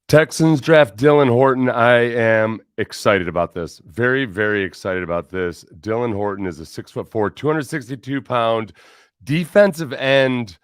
Texans draft Dylan Horton. I am excited about this. Very, very excited about this. Dylan Horton is a 6'4", 262-pound defensive end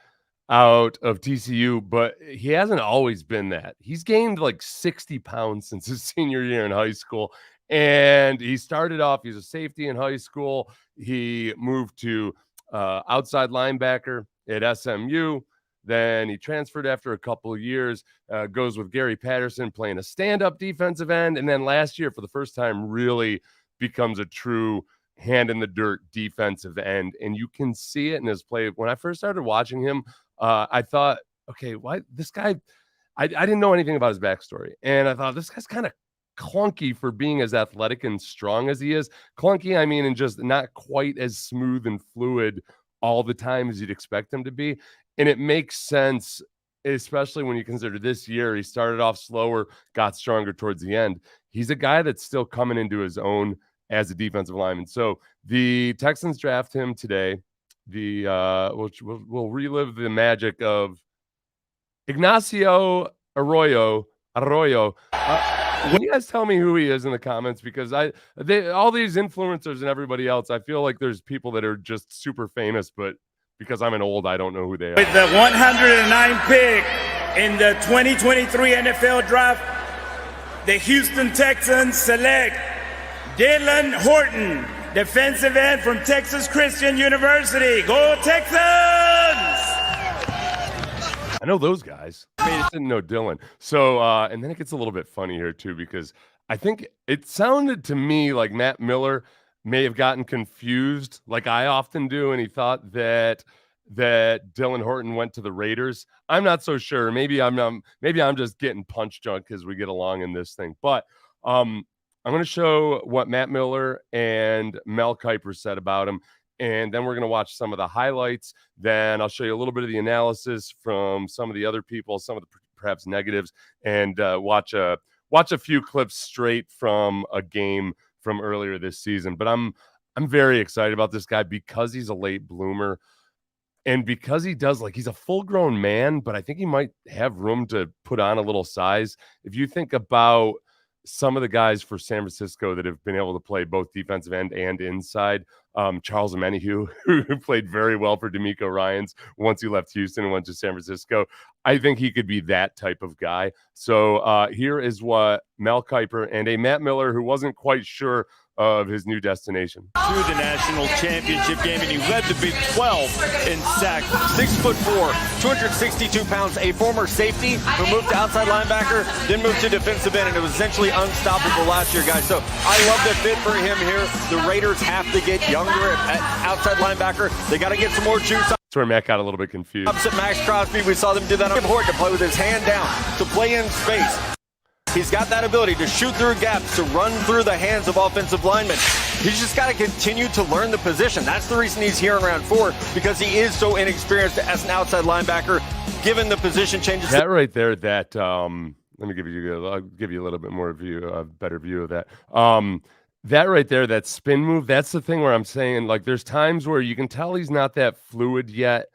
out of TCU, but he hasn't always been that. He's gained like 60 pounds since his senior year in high school. And he started off, he's a safety in high school. He moved to outside linebacker at SMU. Then he transferred after a couple of years, goes with Gary Patterson playing a stand-up defensive end. And then last year, for the first time, really becomes a true hand-in-the-dirt defensive end. And you can see it in his play. When I first started watching him, I thought, okay, why this guy? I didn't know anything about his backstory. And I thought, this guy's kind of clunky for being as athletic and strong as he is. Clunky, I mean, and just not quite as smooth and fluid all the time as you'd expect him to be. And it makes sense, especially when you consider this year, he started off slower, got stronger towards the end. He's a guy that's still coming into his own as a defensive lineman. So the Texans draft him today. We'll relive the magic of Ignacio Arroyo. Can you guys tell me who he is in the comments? Because all these influencers and everybody else, I feel like there's people that are just super famous, but because I'm an old, I don't know who they are. With the 109 pick in the 2023 NFL Draft, the Houston Texans select Dylan Horton, defensive end from Texas Christian University. Go Texans! I know those guys. I just didn't know Dylan. So, and then it gets a little bit funny here too, because I think it sounded to me like Matt Miller may have gotten confused, like I often do, and he thought that Dylan Horton went to the Raiders. I'm not so sure. Maybe I'm just getting punch drunk as we get along in this thing. But I'm going to show what Matt Miller and Mel Kiper said about him, and then we're going to watch some of the highlights. Then I'll show you a little bit of the analysis from some of the other people, some of the perhaps negatives, and watch a few clips straight from a game from earlier this season. But I'm very excited about this guy because he's a late bloomer, and because he does, like, he's a full-grown man, but I think he might have room to put on a little size. If you think about some of the guys for San Francisco that have been able to play both defensive end and inside, Charles Omenihu, who played very well for D'Amico Ryans once he left Houston and went to San Francisco. I think he could be that type of guy. So here is what Mel Kiper and a Matt Miller, who wasn't quite sure of his new destination. To the national championship game, and he led the Big 12 in sacks. 6'4", 262 pounds, a former safety who moved to outside linebacker, then moved to defensive end, and it was essentially unstoppable last year, guys. So I love the fit for him here. The Raiders have to get younger at outside linebacker. They got to get some more juice. That's where Matt got a little bit confused. Opposite Max Crosby, we saw them do that on Horton to play with his hand down, to play in space. He's got that ability to shoot through gaps, to run through the hands of offensive linemen. He's just got to continue to learn the position. That's the reason he's here in round 4, because he is so inexperienced as an outside linebacker, given the position changes. That right there, let me give you, I'll give you a little bit more view, a better view of that. That right there, that spin move, that's the thing where I'm saying, like, there's times where you can tell he's not that fluid yet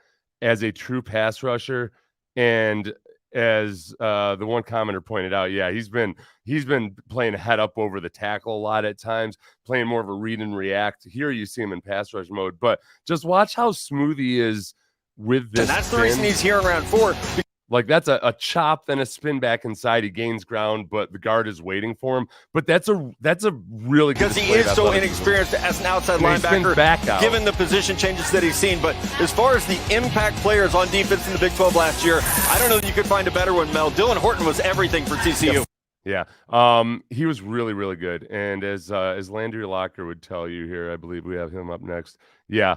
as a true pass rusher. And as the one commenter pointed out, yeah, he's been playing head up over the tackle a lot at times, playing more of a read and react. Here you see him in pass rush mode, but just watch how smooth he is with this. And that's the reason he's here in round 4. Like, that's a chop, then a spin back inside. He gains ground, but the guard is waiting for him. But that's a really good, because he is so inexperienced as an outside linebacker, back out, given the position changes that he's seen. But as far as the impact players on defense in the Big 12 last year, I don't know that you could find a better one, Mel. Dylan Horton was everything for TCU. Yeah, he was really, really good. And as Landry Locker would tell you here, I believe we have him up next. Yeah,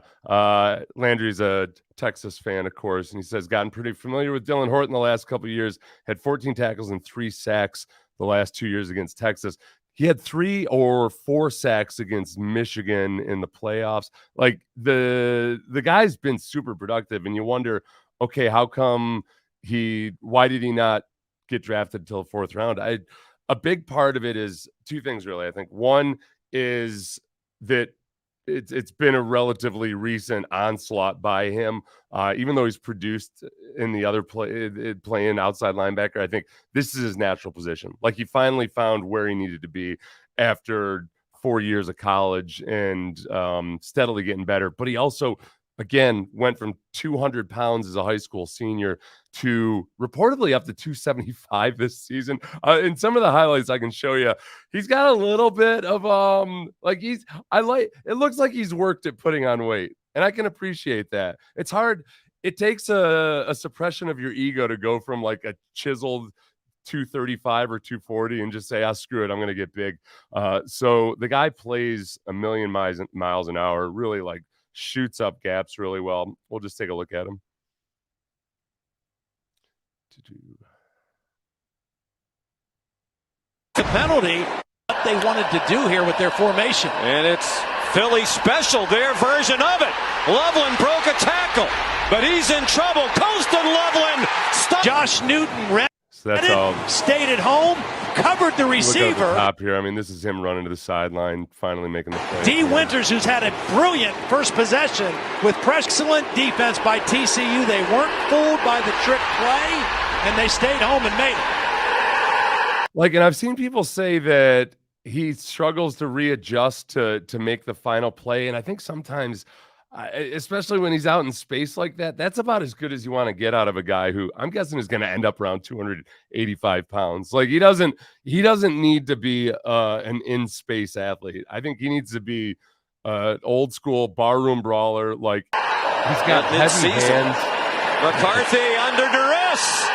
Landry's a Texas fan, of course, and he says, gotten pretty familiar with Dylan Horton the last couple of years, had 14 tackles and 3 sacks the last 2 years against Texas. He had 3 or 4 sacks against Michigan in the playoffs. Like, the guy's been super productive, and you wonder, okay, how come why did he not get drafted until the 4th round? A big part of it is 2 things, really. I think one is that it's been a relatively recent onslaught by him. Even though he's produced in the other playing outside linebacker, I think this is his natural position. Like he finally found where he needed to be after 4 years of college and steadily getting better. But he also, again, went from 200 pounds as a high school senior to reportedly up to 275 this season. In some of the highlights I can show you, he's got a little bit of it looks like he's worked at putting on weight, and I can appreciate that. It's hard. It takes a suppression of your ego to go from like a chiseled 235 or 240 and just say, screw it, I'm going to get big. So the guy plays a million miles an hour, really like shoots up gaps really well. We'll just take a look at him. The penalty, what they wanted to do here with their formation. And it's Philly special, their version of it. Loveland broke a tackle, but he's in trouble. Colston Loveland. Josh Newton ran. So that's all. Stayed at home, covered the receiver. Look at the top here. I mean, this is him running to the sideline, finally making the play. D. Winters, who's had a brilliant first possession with excellent defense by TCU. They weren't fooled by the trick play, and they stayed home and made it. Like, and I've seen people say that he struggles to readjust to make the final play, and I think sometimes, especially when he's out in space like that, that's about as good as you want to get out of a guy who I'm guessing is going to end up around 285 pounds. Like he doesn't need to be an in-space athlete. I think he needs to be old school barroom brawler. Like he's got heavy hands. McCarthy under duress.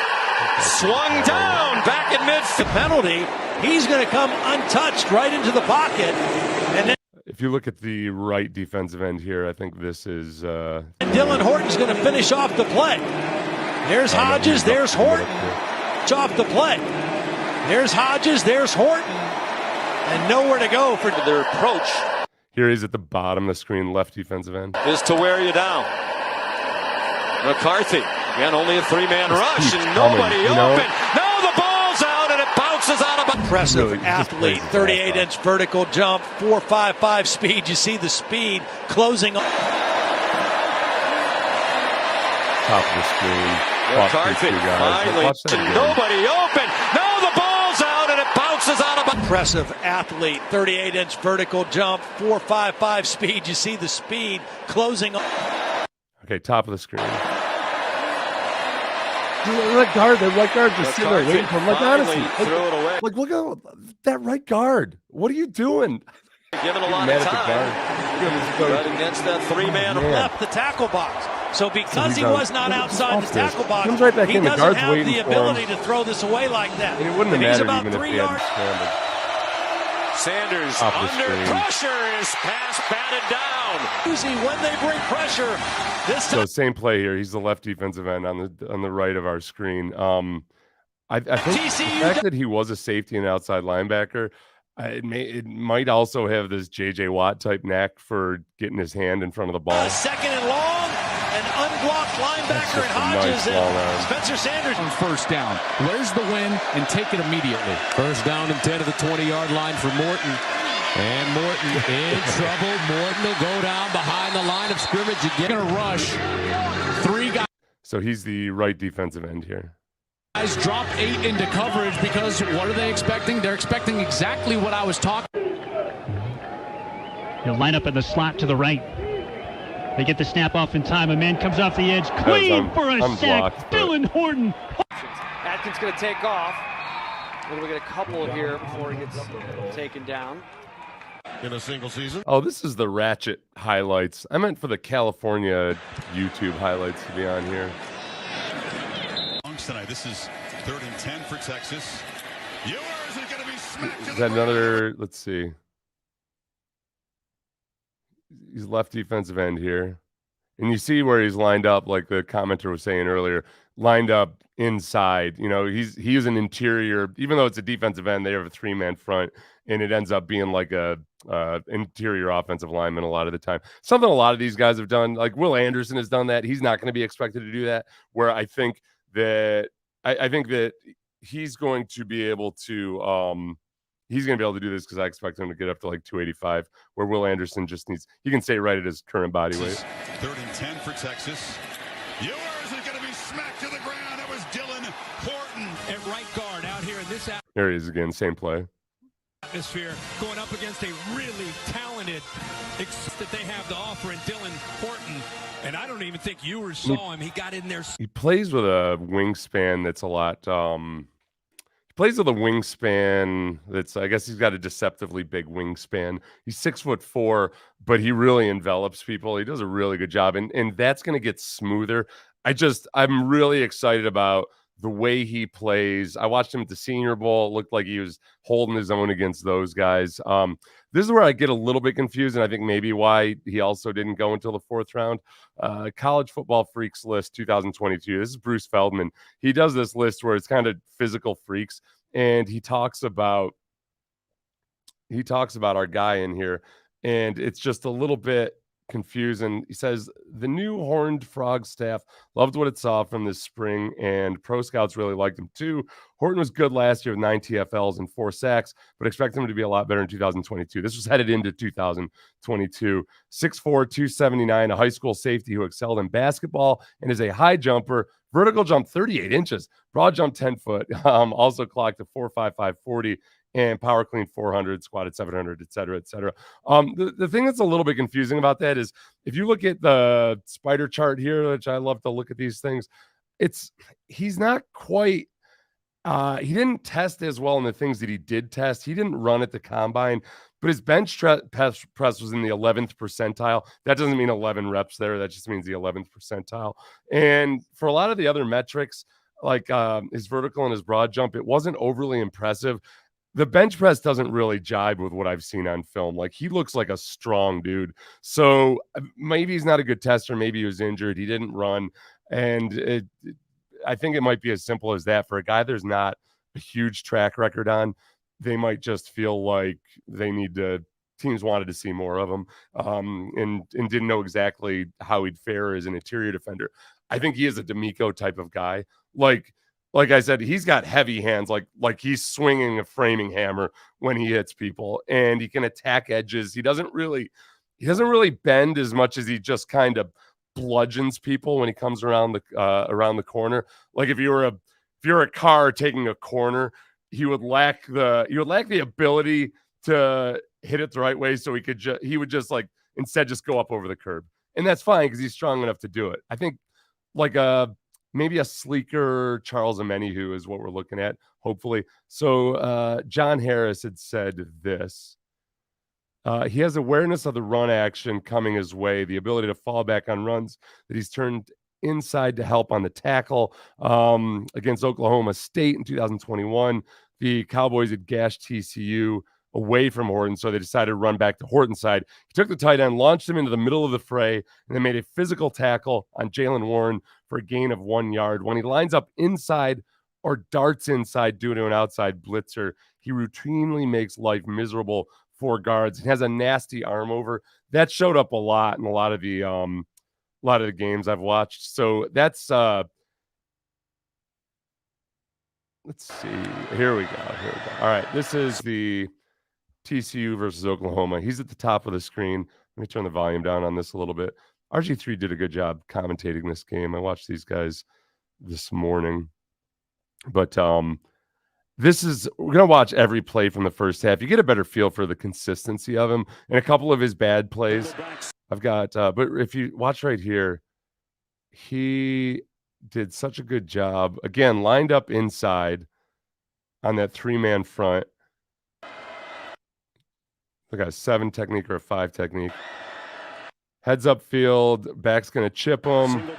Swung down back in mid. The penalty, he's going to come untouched right into the pocket. And then if you look at the right defensive end here, I think this is Dylan Horton's going to finish off the play. There's Hodges, there's Horton. Finish off the play. There's Hodges, there's Horton. And nowhere to go for their approach. Here he's at the bottom of the screen, left defensive end. Is to wear you down. McCarthy, again, only a three-man rush and nobody open. No, the ball's out and it bounces out of. Impressive athlete, 38-inch vertical jump, 4.55 speed. You see the speed closing. Top of the screen. McCarthy, finally, nobody open. No, the ball's out and it bounces out of. Impressive athlete, 38-inch vertical jump, 4.55 speed. You see the speed closing. Okay, top of the screen. That right guard just sitting there waiting for him. Like, honestly, threw it away. Like, look at that right guard. What are you doing? Given a lot of time. But against that three-man left the tackle box. So because he was not outside the tackle box, right back he in. doesn't have the ability to throw this away like that. It wouldn't have mattered even if he yards. hadn't Sanders under pressure is pass batted down. Easy when they bring pressure. This time. So same play here. He's the left defensive end on the right of our screen. I think the fact that he was a safety and outside linebacker, it might also have this J.J. Watt type knack for getting his hand in front of the ball. Second and long, an unblocked linebacker and Hodges and Spencer Sanders. On first down. Where's the win and take it immediately. First down and 10 to the 20-yard line for Morton. And Morton in trouble. Morton will go down behind the line of scrimmage again. Going to rush. Three guys. So he's the right defensive end here. Drop 8 into coverage because what are they expecting? They're expecting exactly what I was talking. He'll line up in the slot to the right. They get the snap off in time. A man comes off the edge. Clean for a sack. Dylan Horton. Atkins going to take off. We're going to get a couple here before he gets taken down. In a single season. Oh, this is the Ratchet highlights. I meant for the California YouTube highlights to be on here. Tonight. This is 3rd and 10 for Texas. Yours is going to be smacked. Is that another? Let's see. He's left defensive end here, and you see where he's lined up, like the commenter was saying earlier, lined up inside. You know, he's an interior. Even though it's a defensive end, they have a 3-man front, and it ends up being like a interior offensive lineman a lot of the time. Something a lot of these guys have done. Like Will Anderson has done that. He's not going to be expected to do that. Where I think that he's going to be able to he's going to be able to do this because I expect him to get up to like 285, where Will Anderson just needs, he can stay right at his current body weight. 3rd and 10 for Texas. Yours is going to be smacked to the ground. That was Dylan Horton At right guard out here in this There he is again, same play. atmosphere, going up against a really talented that they have to offer in Dylan Horton. And I don't even think you saw him. He got in there. He plays with a wingspan that's a lot. He plays with a wingspan that's, I guess he's got a deceptively big wingspan. He's 6'4", but he really envelops people. He does a really good job, and that's going to get smoother. I'm really excited about the way he plays. I watched him at the Senior Bowl. It looked like he was holding his own against those guys. This is where I get a little bit confused, and I think maybe why he also didn't go until the 4th round. College Football Freaks list 2022. This is Bruce Feldman. He does this list where it's kind of physical freaks, and he talks about our guy in here, and it's just a little bit confusing. He says the new Horned Frog staff loved what it saw from this spring, and pro scouts really liked him too. Horton was good last year with 9 TFLs and 4 sacks, but expect him to be a lot better in 2022. This was headed into 2022. 6'4", 279, a high school safety who excelled in basketball and is a high jumper. Vertical jump 38 inches, broad jump 10 foot. Also clocked a 4.55 40. And power clean 400, squatted 700, et cetera, et cetera. The thing that's a little bit confusing about that is if you look at the spider chart here, which I love to look at these things, he's not quite, he didn't test as well in the things that he did test. He didn't run at the combine, but his bench press was in the 11th percentile. That doesn't mean 11 reps there. That just means the 11th percentile. And for a lot of the other metrics, like his vertical and his broad jump, it wasn't overly impressive. The bench press doesn't really jibe with what I've seen on film. Like, he looks like a strong dude. So maybe he's not a good tester. Maybe he was injured. He didn't run. And I think it might be as simple as that. For a guy there's not a huge track record on, they might just feel like teams wanted to see more of him and didn't know exactly how he'd fare as an interior defender. I think he is a D'Amico type of guy. Like I said, he's got heavy hands, like he's swinging a framing hammer when he hits people, and he can attack edges. He doesn't really bend as much as he just kind of bludgeons people when he comes around the corner. Like if you're a car taking a corner, he would lack the ability to hit it the right way. So he would just instead just go up over the curb, and that's fine because he's strong enough to do it. I think maybe a sleeker Charles Omenihu is what we're looking at, hopefully. So John Harris had said this. He has awareness of the run action coming his way, the ability to fall back on runs that he's turned inside to help on the tackle. Against Oklahoma State in 2021, the Cowboys had gashed TCU away from Horton, so they decided to run back to Horton's side. He took the tight end, launched him into the middle of the fray, and then made a physical tackle on Jalen Warren for a gain of 1 yard. When he lines up inside or darts inside due to an outside blitzer, he routinely makes life miserable for guards. He has a nasty arm over. That showed up a lot in a lot of the games I've watched. So that's let's see. Here we go. All right, this is the TCU versus Oklahoma. He's at the top of the screen. Let me turn the volume down on this a little bit. RG3 did a good job commentating this game. I watched these guys this morning. But we're going to watch every play from the first half. You get a better feel for the consistency of him and a couple of his bad plays. I've got, but if you watch right here, he did such a good job. Again, lined up inside on that 3-man front. Look at a 7 technique or a 5 technique. Heads up field, back's going to chip him.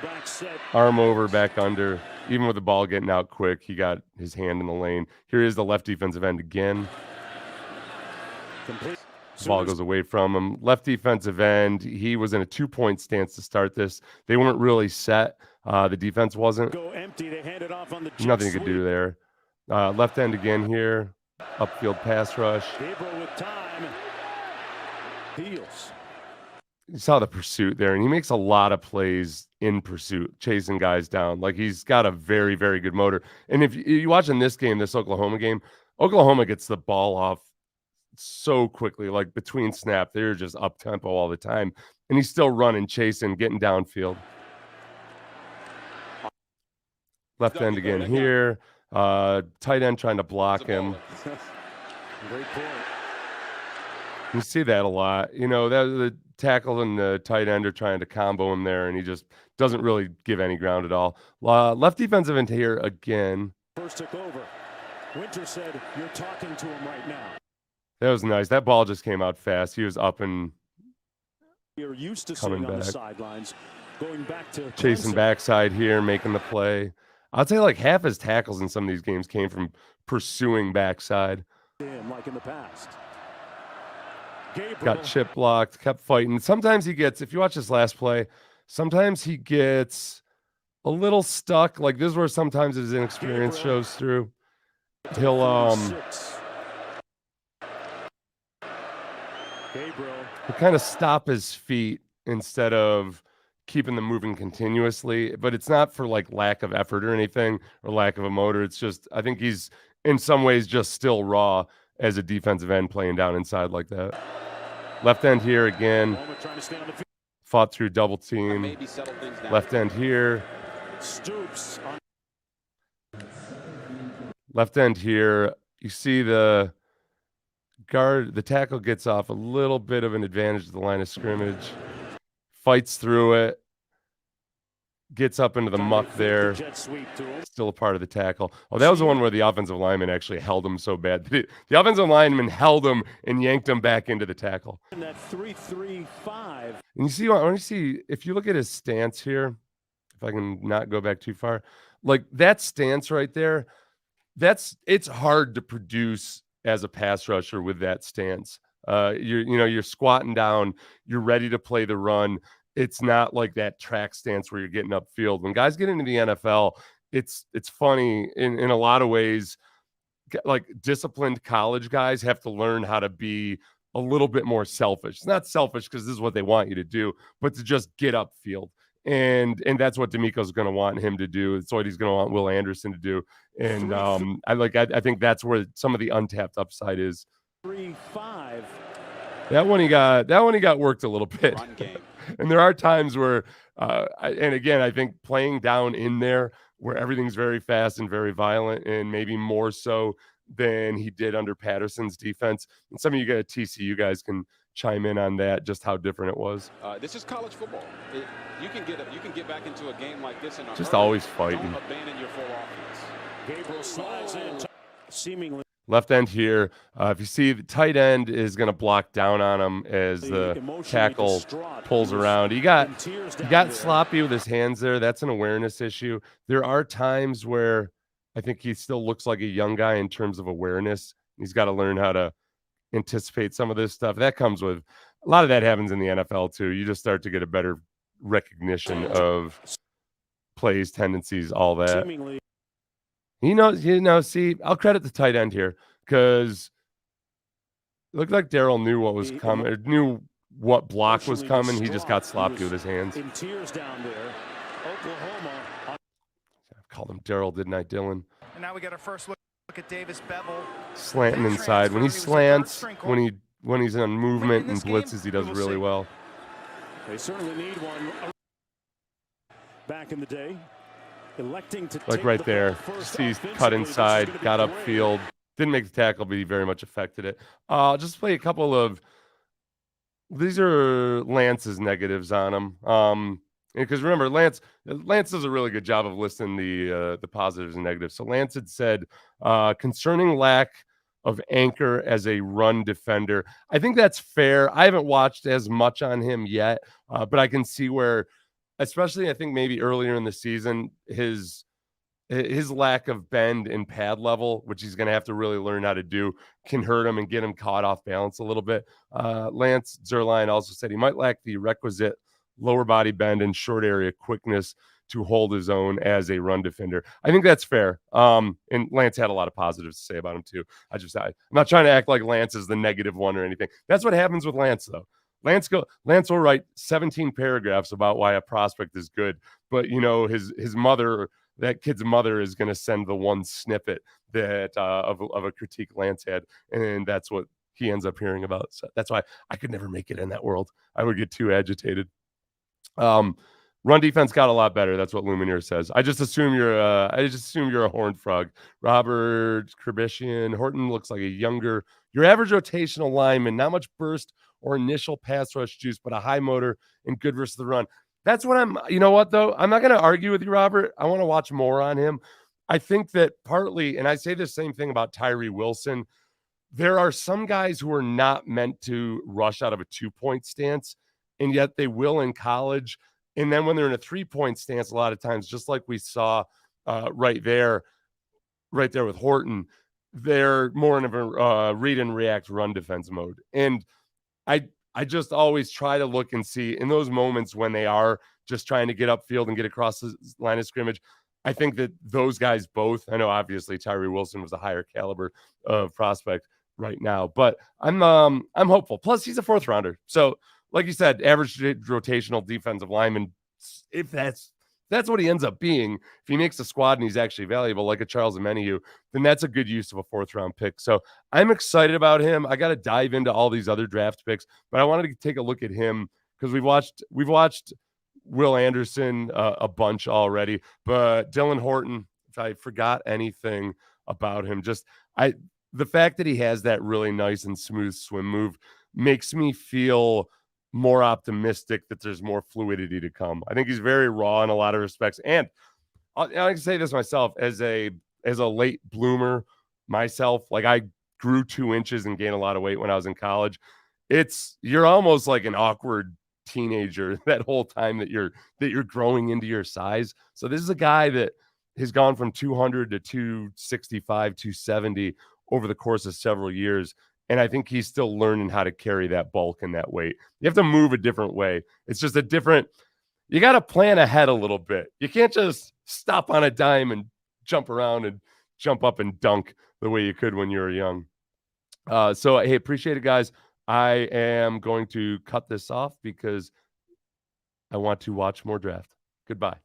Arm over, back under. Even with the ball getting out quick, he got his hand in the lane. Here is the left defensive end again. The ball goes away from him. Left defensive end, he was in a 2-point stance to start this. They weren't really set. The defense wasn't. Nothing you could do there. Left end again here. Upfield pass rush. You saw the pursuit there, and he makes a lot of plays in pursuit, chasing guys down. Like, he's got a very, very good motor. And if you watch in this game, this Oklahoma game, Oklahoma gets the ball off so quickly, like between snap. They're just up tempo all the time. And he's still running, chasing, getting downfield. Left end again here. Tight end trying to block him. Great point. You see that a lot. You know, that the tackle and the tight end are trying to combo him there, and he just doesn't really give any ground at all. Left defensive end here again. First took over. Winter said, "You're talking to him right now." That was nice. That ball just came out fast. He was up and You're used to coming seeing on the back. sidelines, going back to Chasing Clemson. backside here, making the play. I'd say like half his tackles in some of these games came from pursuing backside. Like in the past. Gabriel. Got chip blocked, kept fighting. Sometimes he gets, if you watch this last play, sometimes he gets a little stuck. Like this is where sometimes his inexperience shows through. He'll kind of stop his feet instead of keeping them moving continuously, but it's not for like lack of effort or anything or lack of a motor. It's just, I think he's in some ways just still raw as a defensive end playing down inside like that. Left end here again, fought through double team. Left end here. Left end here. You see the guard, the tackle gets off a little bit of an advantage to the line of scrimmage, fights through it, gets up into the muck there, still a part of the tackle. Oh, that was the one where the offensive lineman actually held him so bad. The offensive lineman held him and yanked him back into the tackle. And that 3-3-5. And you see, I want to see, if you look at his stance here, if I can not go back too far, like that stance right there, it's hard to produce as a pass rusher with that stance. You're squatting down, you're ready to play the run. It's not like that track stance where you're getting upfield. When guys get into the NFL, it's funny in a lot of ways. Like disciplined college guys have to learn how to be a little bit more selfish. It's not selfish because this is what they want you to do, but to just get upfield. And that's what D'Amico's going to want him to do. It's what he's going to want Will Anderson to do. And I think that's where some of the untapped upside is. 3-5. That one he got worked a little bit. And there are times where, and again, I think playing down in there where everything's very fast and very violent, and maybe more so than he did under Patterson's defense. And some of you guys, TCU guys, can chime in on that, just how different it was. This is college football. You can get back into a game like this and just always fighting. Don't abandon your full offense. Gabriel slides in, seemingly. Left end here. If you see, the tight end is going to block down on him as the tackle pulls around. He got sloppy with his hands there. That's an awareness issue. There are times where I think he still looks like a young guy in terms of awareness. He's got to learn how to anticipate some of this stuff. That comes with a lot of that happens in the NFL too. You just start to get a better recognition of plays, tendencies, all that. See, I'll credit the tight end here because it looked like Darryl knew what was coming, or knew what block was coming. He just got sloppy with his hands. In tears down there. Oklahoma. I called him Darryl, didn't I, Dylan? And now we got our first look at Davis Bevel. Slanting inside. When he slants, when he's on movement and blitzes, he does really well. They certainly need one. Back in the day. Electing to like right there, he's cut inside, got upfield, didn't make the tackle, but he very much affected it. I'll just play a couple of, these are Lance's negatives on him. Because remember, Lance does a really good job of listing the positives and negatives. So Lance had said, concerning lack of anchor as a run defender. I think that's fair. I haven't watched as much on him yet, but I can see where, especially I think maybe earlier in the season, his lack of bend and pad level, which he's going to have to really learn how to do, can hurt him and get him caught off balance a little bit. Lance Zierlein also said he might lack the requisite lower body bend and short area quickness to hold his own as a run defender. I think that's fair. And Lance had a lot of positives to say about him too. I'm not trying to act like Lance is the negative one or anything. That's what happens with Lance though. Lance will write 17 paragraphs about why a prospect is good, but his mother, that kid's mother, is going to send the one snippet that of a critique Lance had, and that's what he ends up hearing about. So that's why I could never make it in that world. I would get too agitated. Run defense got a lot better. That's what Lumineer says. I just assume you're a horned frog. Robert Kerbishian, Horton looks like a younger, your average rotational lineman, not much burst or initial pass rush juice, but a high motor and good versus the run. That's what you know what though? I'm not going to argue with you, Robert. I want to watch more on him. I think that partly, and I say the same thing about Tyree Wilson, there are some guys who are not meant to rush out of a 2-point stance, and yet they will in college. And then when they're in a 3-point stance, a lot of times, just like we saw right there with Horton, they're more in a read and react run defense mode. And I just always try to look and see in those moments when they are just trying to get upfield and get across the line of scrimmage. I think that those guys both, I know obviously Tyree Wilson was a higher caliber of prospect right now, but I'm hopeful. Plus he's a 4th rounder. So like you said, average rotational defensive lineman, if that's what he ends up being, if he makes the squad and he's actually valuable, like a Charles Omenihu, then that's a good use of a 4th round pick. So I'm excited about him. I got to dive into all these other draft picks, but I wanted to take a look at him because we've watched Will Anderson a bunch already, but Dylan Horton, if I forgot anything about him, the fact that he has that really nice and smooth swim move makes me feel more optimistic that there's more fluidity to come. I think he's very raw in a lot of respects. And I can say this myself as a late bloomer myself, like I grew 2 inches and gained a lot of weight when I was in college. You're almost like an awkward teenager that whole time that you're growing into your size. So this is a guy that has gone from 200 to 265, 270 over the course of several years. And I think he's still learning how to carry that bulk and that weight. You have to move a different way. It's just you got to plan ahead a little bit. You can't just stop on a dime and jump around and jump up and dunk the way you could when you were young. So, hey, appreciate it, guys. I am going to cut this off because I want to watch more draft. Goodbye.